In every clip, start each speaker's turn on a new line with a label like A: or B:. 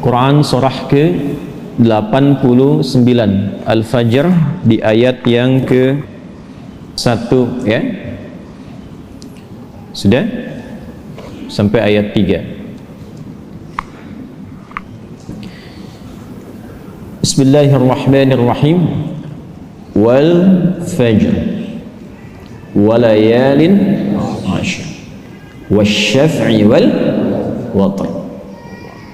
A: Quran surah ke-89 Al-Fajr di ayat yang ke-1 ya. Sudah? Sampai ayat 3. Bismillahirrahmanirrahim. Wal fajr walayalin 'ashr wasyaf'i wal watr.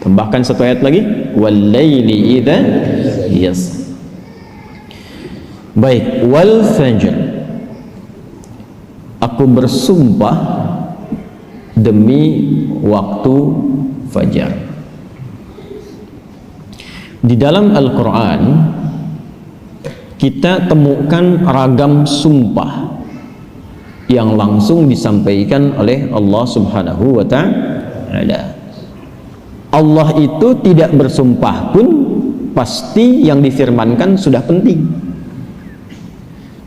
A: Tambahkan satu ayat lagi, wal laili idza yasr. Baik, wal fajr, aku bersumpah demi waktu fajar. Di dalam Al-Quran kita temukan ragam sumpah yang langsung disampaikan oleh Allah Subhanahu wa ta'ala. Allah itu tidak bersumpah pun pasti yang difirmankan sudah penting.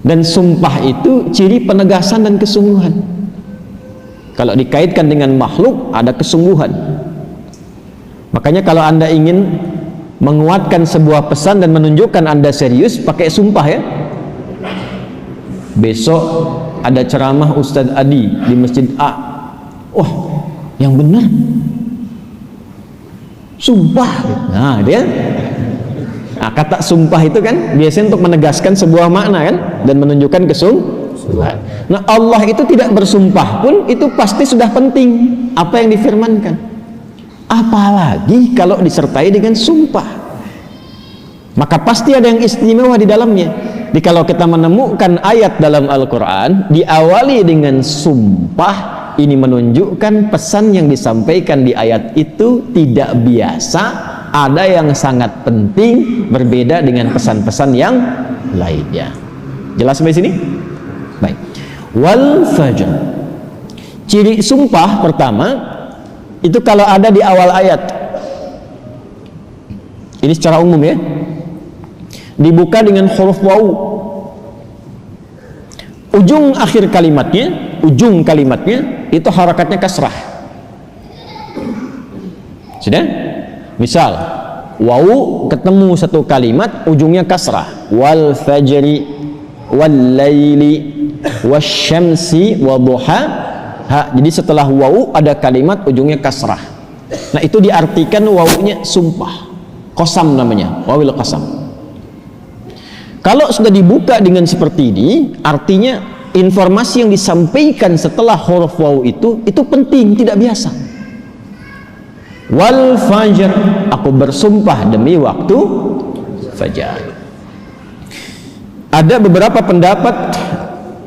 A: Dan sumpah itu ciri penegasan dan kesungguhan. Kalau dikaitkan dengan makhluk ada kesungguhan. Makanya kalau Anda ingin menguatkan sebuah pesan dan menunjukkan Anda serius, pakai sumpah ya. Besok ada ceramah Ustadz Adi di Masjid A. Wah, yang benar sumpah. Nah, dia kata sumpah itu kan biasanya untuk menegaskan sebuah makna kan dan menunjukkan kesungguhan. Nah, Allah itu tidak bersumpah pun itu pasti sudah penting apa yang difirmankan. Apalagi kalau disertai dengan sumpah, maka pasti ada yang istimewa di dalamnya. Jadi kalau kita menemukan ayat dalam Al-Quran diawali dengan sumpah, ini menunjukkan pesan yang disampaikan di ayat itu tidak biasa, ada yang sangat penting, berbeda dengan pesan-pesan yang lainnya. Jelas sampai sini? Baik. Wal fajr, ciri sumpah pertama itu kalau ada di awal ayat, ini secara umum ya, dibuka dengan huruf waw, ujung akhir kalimatnya, ujung kalimatnya itu harakatnya kasrah. Sudah? Misal waw ketemu satu kalimat ujungnya kasrah, wal fajri wal laili wasyamsi wadduha. Jadi setelah waw ada kalimat ujungnya kasrah. Nah itu diartikan wawnya sumpah, qasam namanya, wawil qasam. Kalau sudah dibuka dengan seperti ini, artinya informasi yang disampaikan setelah huruf waw itu penting, tidak biasa. Wal fajr, aku bersumpah demi waktu fajar. Ada beberapa pendapat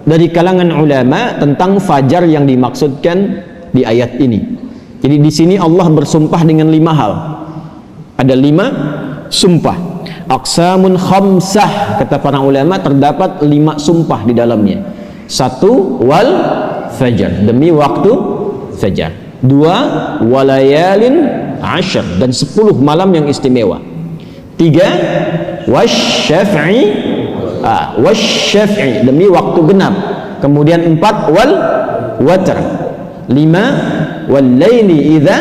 A: dari kalangan ulama tentang fajar yang dimaksudkan di ayat ini. Jadi di sini Allah bersumpah dengan 5 hal. Ada 5 sumpah. Aqsamun khamsah, kata para ulama, terdapat 5 sumpah di dalamnya. 1, wal fajar, demi waktu fajar. 2, walayalin 'ashr, dan 10 malam yang istimewa. 3, wasyaf'i, wasyaf'i, demi waktu genap. Kemudian 4, wal watr. 5, wal laili idza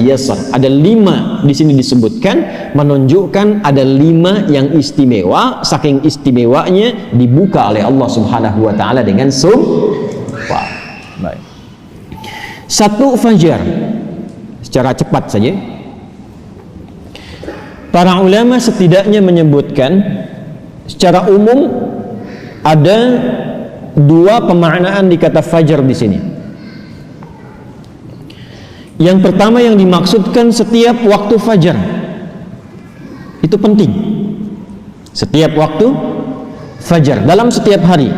A: yasr. Ada 5 di sini disebutkan, menunjukkan ada 5 yang istimewa. Saking istimewanya dibuka oleh Allah Subhanahu wa taala dengan sumpah. Baik. 1 fajar. Secara cepat saja. Para ulama setidaknya menyebutkan secara umum ada 2 pemaknaan di kata fajar di sini. Yang pertama yang dimaksudkan setiap waktu fajar. Itu penting. Setiap waktu fajar dalam setiap hari.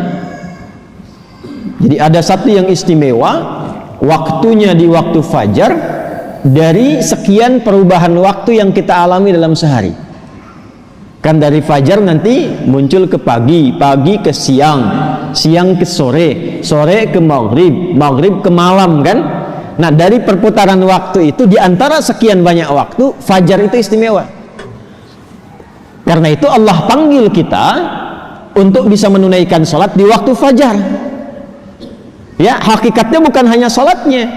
A: Jadi ada satu yang istimewa, waktunya di waktu fajar dari sekian perubahan waktu yang kita alami dalam sehari. Kan dari fajar nanti muncul ke pagi, pagi ke siang, siang ke sore, sore ke maghrib, maghrib ke malam kan. Nah dari perputaran waktu itu, di antara sekian banyak waktu, fajar itu istimewa. Karena itu Allah panggil kita untuk bisa menunaikan sholat di waktu fajar. Ya, hakikatnya bukan hanya sholatnya,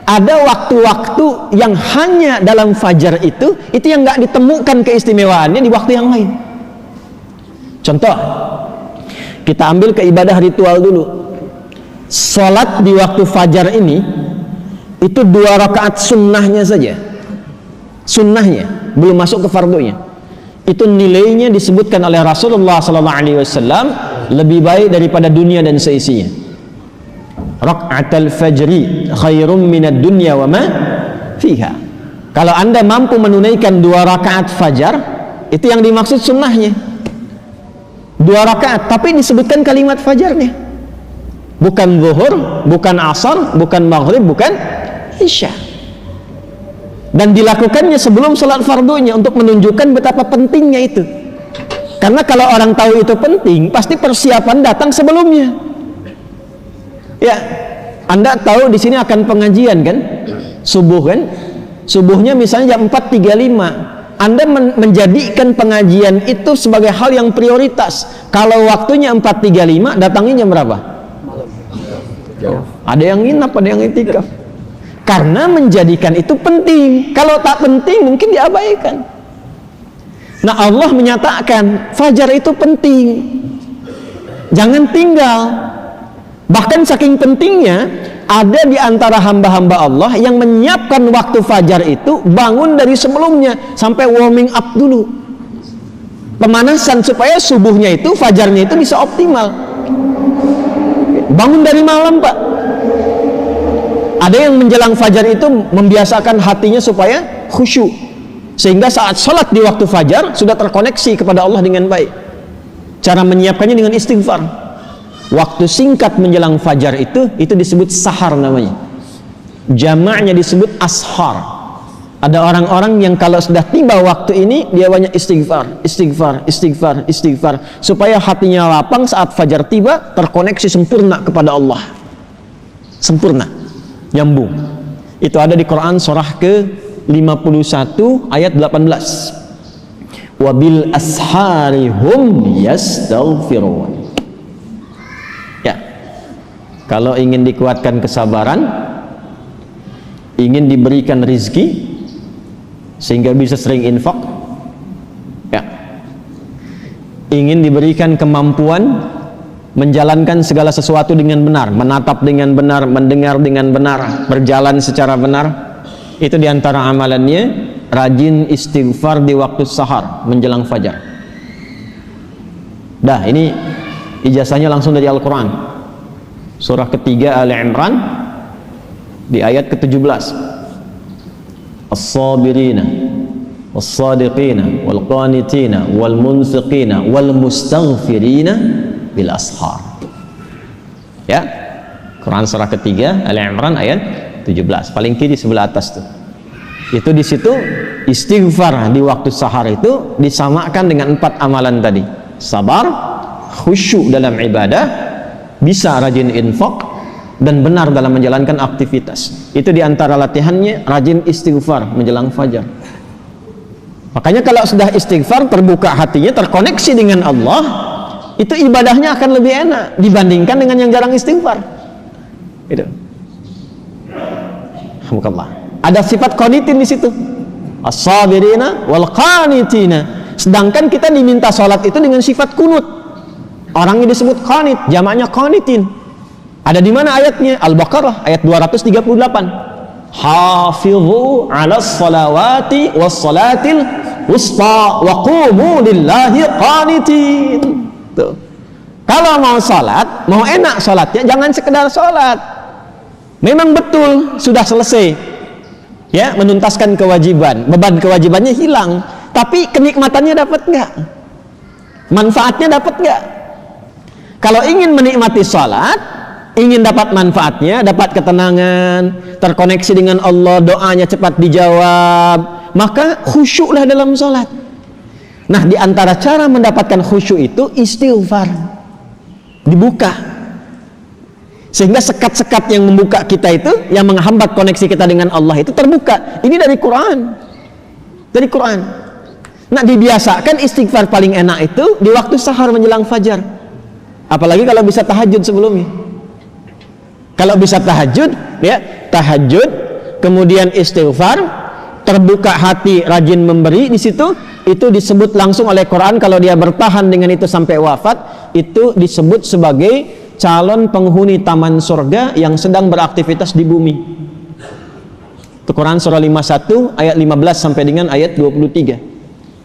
A: ada waktu-waktu yang hanya dalam fajar itu yang nggak ditemukan keistimewaannya di waktu yang lain. Contoh, kita ambil ke ibadah ritual dulu. Sholat di waktu fajar ini itu 2 rakaat sunnahnya saja, sunnahnya, belum masuk ke fardunya. Itu nilainya disebutkan oleh Rasulullah SAW lebih baik daripada dunia dan seisinya. Raka'atul fajri khairum minad dunya wa ma fiha. Kalau Anda mampu menunaikan 2 rakaat fajar, itu yang dimaksud sunnahnya. 2 rakaat, tapi disebutkan kalimat fajarnya. Bukan zuhur, bukan asar, bukan maghrib, bukan isya. Dan dilakukannya sebelum salat fardunya untuk menunjukkan betapa pentingnya itu. Karena kalau orang tahu itu penting, pasti persiapan datang sebelumnya. Ya, Anda tahu di sini akan pengajian kan? Subuh kan? Subuhnya misalnya jam 4.35. Anda menjadikan pengajian itu sebagai hal yang prioritas. Kalau waktunya 4.35, datangnya jam berapa? Jauh. Ada yang nginap, ada yang itikaf. Karena menjadikan itu penting. Kalau tak penting mungkin diabaikan. Nah, Allah menyatakan fajar itu penting, jangan tinggal. Bahkan saking pentingnya, ada di antara hamba-hamba Allah yang menyiapkan waktu fajar itu bangun dari sebelumnya sampai warming up dulu, pemanasan supaya subuhnya itu, fajarnya itu bisa optimal. Bangun dari malam, Pak. Ada yang menjelang fajar itu membiasakan hatinya supaya khusyuk, sehingga saat sholat di waktu fajar sudah terkoneksi kepada Allah dengan baik. Cara menyiapkannya dengan istighfar. Waktu singkat menjelang fajar itu disebut sahar namanya. Jamaknya disebut ashar. Ada orang-orang yang kalau sudah tiba waktu ini dia banyak istighfar, istighfar, istighfar, istighfar, supaya hatinya lapang saat fajar tiba, terkoneksi sempurna kepada Allah. Sempurna, nyambung. Itu ada di Quran surah ke-51 ayat 18. Wabil ashari hum yastaghfirun. Ya. Kalau ingin dikuatkan kesabaran, ingin diberikan rizki sehingga bisa sering infak, ya, ingin diberikan kemampuan menjalankan segala sesuatu dengan benar, menatap dengan benar, mendengar dengan benar, berjalan secara benar, itu diantara amalannya rajin istighfar di waktu sahar menjelang fajar. Dah, ini ijazahnya langsung dari Al-Quran, surah ketiga Ali Imran di ayat ke-17. As-sabirina was-sadiqina wal-qanitina wal-munfiqina wal-mustaghfirina bil ashar. Ya, Quran surah ketiga Ali Imran ayat 17, paling kiri sebelah atas tuh. Itu di situ istighfar di waktu sahar itu disamakan dengan 4 amalan tadi. Sabar, khusyuk dalam ibadah, bisa rajin infak, dan benar dalam menjalankan aktivitas. Itu diantara latihannya rajin istighfar menjelang fajar. Makanya kalau sudah istighfar, terbuka hatinya, terkoneksi dengan Allah, itu ibadahnya akan lebih enak dibandingkan dengan yang jarang istighfar. Itu. Alhamdulillah. Ada sifat qanitin di situ. As-sabirina wal qanitina. Sedangkan kita diminta salat itu dengan sifat kunut. Orangnya disebut qanit, jamaknya qanitin. Ada di mana ayatnya? Al-Baqarah ayat 238. Hafizu 'alas salawati was salatil wusta wa qumu lillahi qanitin. Tuh. Kalau mau salat, mau enak salatnya, jangan sekedar salat. Memang betul sudah selesai, ya, menuntaskan kewajiban, beban kewajibannya hilang, tapi kenikmatannya dapat nggak? Manfaatnya dapat nggak? Kalau ingin menikmati salat, ingin dapat manfaatnya, dapat ketenangan, terkoneksi dengan Allah, doanya cepat dijawab, maka khusyuklah dalam salat. Nah, di antara cara mendapatkan khusyuk itu istighfar, dibuka, sehingga sekat-sekat yang membuka kita itu, yang menghambat koneksi kita dengan Allah itu terbuka. Ini dari Quran, dari Quran. Nah, dibiasakan istighfar paling enak itu di waktu sahar menjelang fajar, apalagi kalau bisa tahajud sebelumnya. Kalau bisa tahajud, ya, tahajud kemudian istighfar, terbuka hati, rajin memberi, di situ itu disebut langsung oleh Quran, kalau dia bertahan dengan itu sampai wafat, itu disebut sebagai calon penghuni taman surga yang sedang beraktivitas di bumi. Itu Quran surah 51 ayat 15 sampai dengan ayat 23.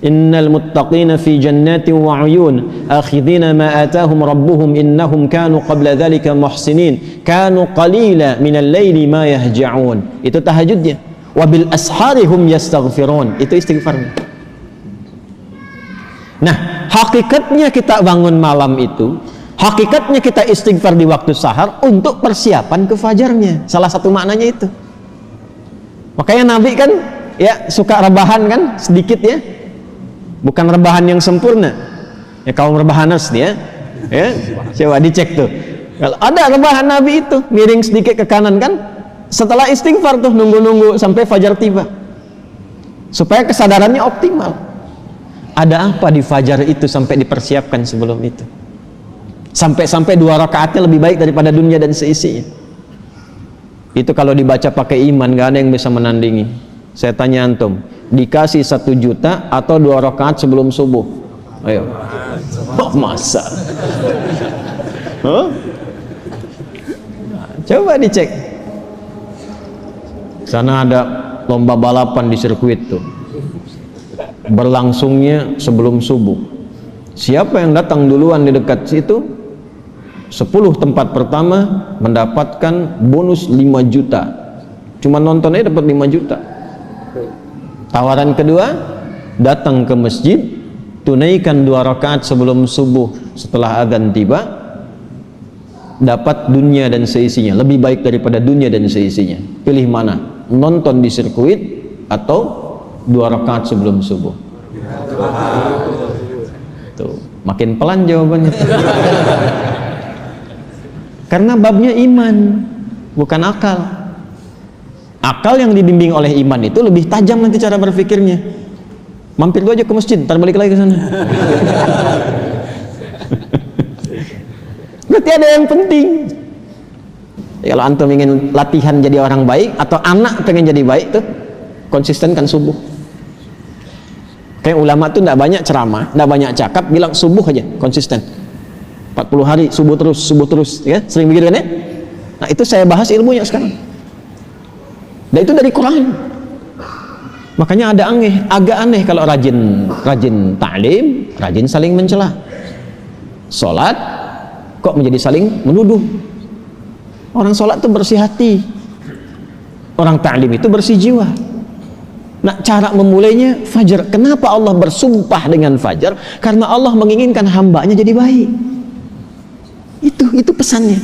A: Innal muttaqina fi jannatin wa 'uyun akhidina ma atahum rabbuhum innahum kanu qabla dhalika muhsinin kanu qalila minal laili ma yahja'un. Itu tahajudnya. Wa bil ashari hum yastaghfirun. Itu istighfarnya. Nah, hakikatnya kita bangun malam itu, hakikatnya kita istighfar di waktu sahar untuk persiapan ke fajarnya. Salah satu maknanya itu. Makanya Nabi kan ya suka rebahan kan sedikit ya. Bukan rebahan yang sempurna. Ya kaum rebahaners dia. Ya, coba dicek tuh. Kalau ada rebahan Nabi itu miring sedikit ke kanan kan, setelah istighfar tuh nunggu-nunggu sampai fajar tiba. Supaya kesadarannya optimal. Ada apa di fajar itu sampai dipersiapkan sebelum itu? Sampai-sampai 2 rakaatnya lebih baik daripada dunia dan seisinya. Itu kalau dibaca pakai iman, gak ada yang bisa menandingi. Saya tanya antum, dikasih 1 juta atau 2 rakaat sebelum subuh? Ayo. Oh, masa? Huh? Coba dicek. Sana ada lomba balapan di sirkuit tuh. Berlangsungnya sebelum subuh. Siapa yang datang duluan di dekat situ, 10 tempat pertama mendapatkan bonus 5 juta. Cuma nontonnya dapat 5 juta. Tawaran kedua, datang ke masjid, tunaikan 2 rakaat sebelum subuh, setelah azan tiba, dapat dunia dan seisinya, lebih baik daripada dunia dan seisinya. Pilih mana? Nonton di sirkuit atau 2 rakaat sebelum subuh? Tuh, makin pelan jawabannya. Karena babnya iman, bukan akal. Akal yang dibimbing oleh iman itu lebih tajam nanti cara berpikirnya. Mampir dulu aja ke masjid, ntar balik lagi ke sana. Berarti ada yang penting. Ya, kalau antum ingin latihan jadi orang baik atau anak pengen jadi baik tuh, konsistenkan subuh. Kayak ulama tuh enggak banyak ceramah, enggak banyak cakap, bilang subuh aja, konsisten. 40 hari subuh terus, ya. Sering begitu kan ya? Nah, itu saya bahas ilmunya sekarang. Dan itu dari Quran. Makanya agak aneh kalau rajin ta'lim, rajin saling mencela. Salat kok menjadi saling menuduh. Orang salat itu bersih hati. Orang ta'lim itu bersih jiwa. Nah, cara memulainya fajar. Kenapa Allah bersumpah dengan fajar? Karena Allah menginginkan hambanya jadi baik. Itu pesannya.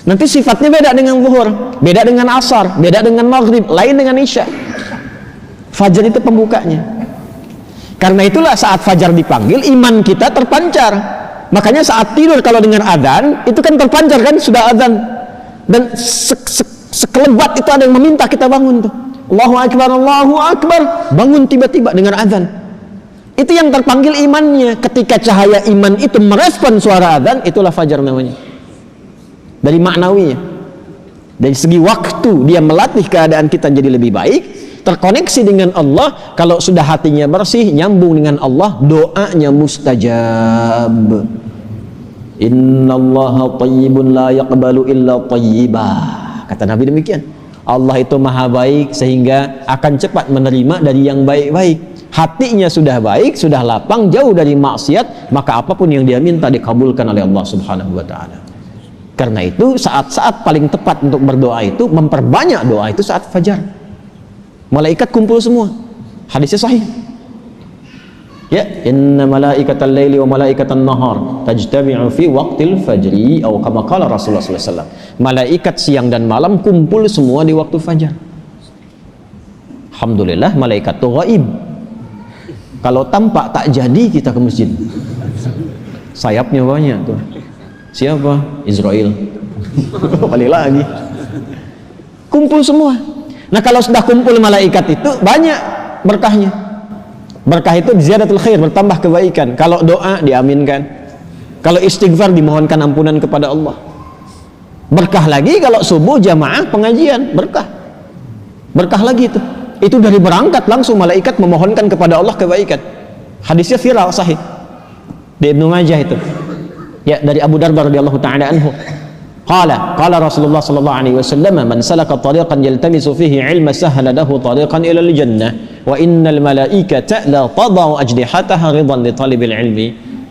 A: Nanti sifatnya beda dengan zuhur, beda dengan asar, beda dengan maghrib, lain dengan isya. Fajar itu pembukanya. Karena itulah saat fajar dipanggil, iman kita terpancar. Makanya saat tidur kalau dengar adzan, itu kan terpancar kan, sudah adzan. Dan sekelebat itu ada yang meminta kita bangun tuh. Allahu Akbar, Allahu Akbar. Bangun tiba-tiba dengar adzan. Itu yang terpanggil imannya. Ketika cahaya iman itu merespon suara adzan, itulah fajar namanya. Dari maknawinya, dari segi waktu dia melatih keadaan kita jadi lebih baik, terkoneksi dengan Allah. Kalau sudah hatinya bersih, nyambung dengan Allah, doanya mustajab. Innallaha thayyibun la yaqbalu illa thayyibah. Kata Nabi demikian. Allah itu maha baik sehingga akan cepat menerima dari yang baik-baik. Hatinya sudah baik, sudah lapang, jauh dari maksiat, maka apapun yang dia minta dikabulkan oleh Allah Subhanahu wa taala. Karena itu saat-saat paling tepat untuk berdoa itu, memperbanyak doa itu saat fajar. Malaikat kumpul semua. Hadisnya sahih. Ya, inna malaikatal laili wa malaikatan nahar tajtami'u fi waqtil fajri atau kama qala Rasulullah sallallahu alaihi wasallam. Malaikat siang dan malam kumpul semua di waktu fajar. Alhamdulillah malaikat itu gaib. Kalau tampak tak jadi kita ke masjid. Sayapnya banyak tuh. Siapa? Israel. Balik lagi. Kumpul semua. Nah, kalau sudah kumpul malaikat itu banyak berkahnya. Berkah itu ziyadatul khair, bertambah kebaikan. Kalau doa diaminkan. Kalau istighfar dimohonkan ampunan kepada Allah. Berkah lagi kalau subuh jamaah pengajian, berkah. Berkah lagi itu. Itu dari berangkat langsung malaikat memohonkan kepada Allah kebaikan. Hadisnya viral sahih di Ibnu Majah itu. Ya, dari Abu Darda radhiyallahu taala anhu. Qala Rasulullah sallallahu alaihi wasallam, man salaka tariqan yaltamisu fihi ilma sahhala lahu tariqan ila al-jannah wa innal malaikata la tadau ajdihataha ridan li talibil ilmi.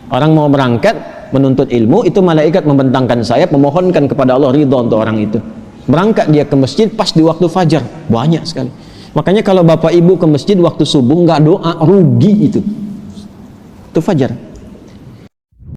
A: Orang mau berangkat menuntut ilmu, itu malaikat membentangkan sayap memohonkan kepada Allah ridha untuk orang itu. Berangkat dia ke masjid pas di waktu fajar, banyak sekali. Makanya kalau bapak ibu ke masjid waktu subuh nggak doa, rugi itu. Itu fajar.